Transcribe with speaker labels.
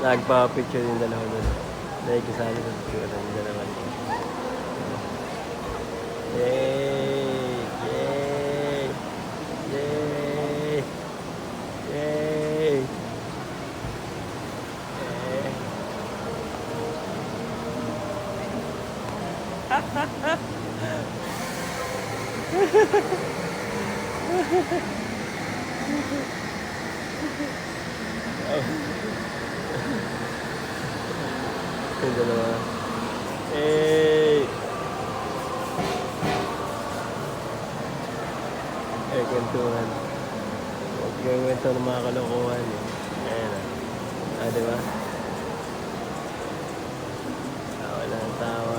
Speaker 1: Nagpa-picture yung dalawa doon. Dahil kasali sa picture yung dalawa. Yay! Yay! Yay! Yay! Yung dalawa. Hey! Kwentuhan. Huwag yung kwento ng mga kalokohan. Ayan na. Diba? Tawa lang tawa.